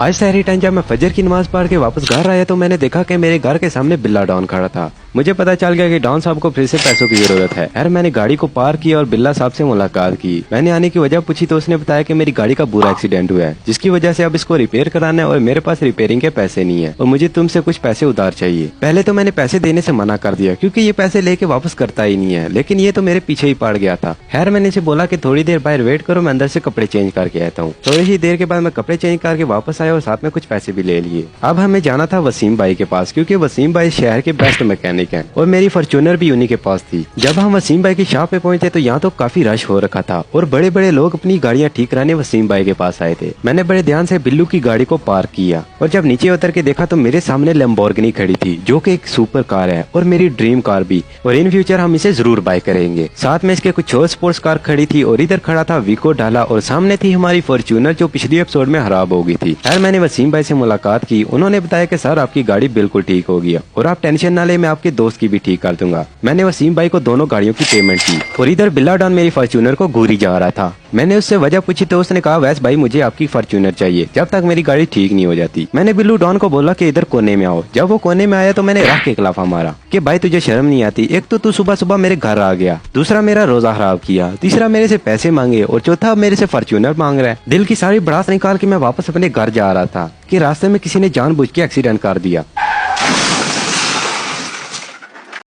आज सहरी टाइम जब मैं फजर की नमाज पढ़ के वापस घर आया तो मैंने देखा कि मेरे घर के सामने बिल्ला डॉन खड़ा था। मुझे पता चल गया कि डॉन साहब को फिर से पैसों की जरूरत है। यार मैंने गाड़ी को पार्क किया और बिल्ला साहब से मुलाकात की। मैंने आने की वजह पूछी तो उसने बताया कि मेरी गाड़ी का बुरा एक्सीडेंट हुआ है, जिसकी वजह से अब इसको रिपेयर कराना है और मेरे पास रिपेयरिंग के पैसे नहीं है और मुझे तुमसे कुछ पैसे उधार चाहिए। पहले तो मैंने पैसे देने से मना कर दिया क्योंकि ये पैसे लेके वापस करता ही नहीं है, लेकिन ये तो मेरे पीछे ही पड़ गया था। खैर मैंने इसे बोला कि थोड़ी देर बाहर वेट करो, मैं अंदर से कपड़े चेंज करके आता हूँ। थोड़ी ही देर के बाद मैं कपड़े चेंज करके वापस आया और साथ में कुछ पैसे भी ले लिए। अब हमें जाना था वसीम भाई के पास क्योंकि वसीम भाई शहर के बेस्ट मैकेनिक हैं और मेरी फॉर्च्यूनर भी उन्हीं के पास थी। जब हम वसीम भाई की शॉप पे पहुंचे तो यहाँ तो काफी रश हो रखा था और बड़े बड़े लोग अपनी गाड़ियाँ ठीक कराने वसीम भाई के पास आए थे। मैंने बड़े ध्यान से बिल्लू की गाड़ी को पार्क किया और जब नीचे उतर के देखा तो मेरे सामने लैम्बोर्गिनी खड़ी थी, जो कि एक सुपर कार है और मेरी ड्रीम कार भी, और इन फ्यूचर हम इसे जरूर बाय करेंगे। साथ में इसके कुछ और स्पोर्ट्स कार खड़ी थी और इधर खड़ा था विको डाला और सामने थी हमारी फॉर्च्यूनर जो पिछली एपिसोड में खराब हो गई थी। यार मैंने वसीम भाई से मुलाकात की, उन्होंने बताया कि सर आपकी गाड़ी बिल्कुल ठीक हो गई और आप टेंशन ना ले, मैं आपके दोस्त की भी ठीक कर दूंगा। मैंने वसीम भाई को दोनों गाड़ियों की पेमेंट की और इधर बिल्ला डॉन मेरी फॉर्च्यूनर को घूरी जा रहा था। मैंने उससे वजह पूछी तो उसने कहा वैस भाई मुझे आपकी फॉर्च्यूनर चाहिए जब तक मेरी गाड़ी ठीक नहीं हो जाती। मैंने बिल्लू डॉन को बोला कि इधर कोने में आओ। जब वो कोने में आया तो मैंने राह के खिलाफा मारा कि भाई तुझे शर्म नहीं आती, एक तो तू सुबह सुबह मेरे घर आ गया, दूसरा मेरा रोजा खराब किया, तीसरा मेरे से पैसे मांगे और चौथा मेरे से फॉर्च्यूनर मांग रहा है। दिल की सारी भड़ास निकाल के मैं वापस अपने घर जा रहा था कि रास्ते में किसी ने जानबूझ के एक्सीडेंट कर दिया।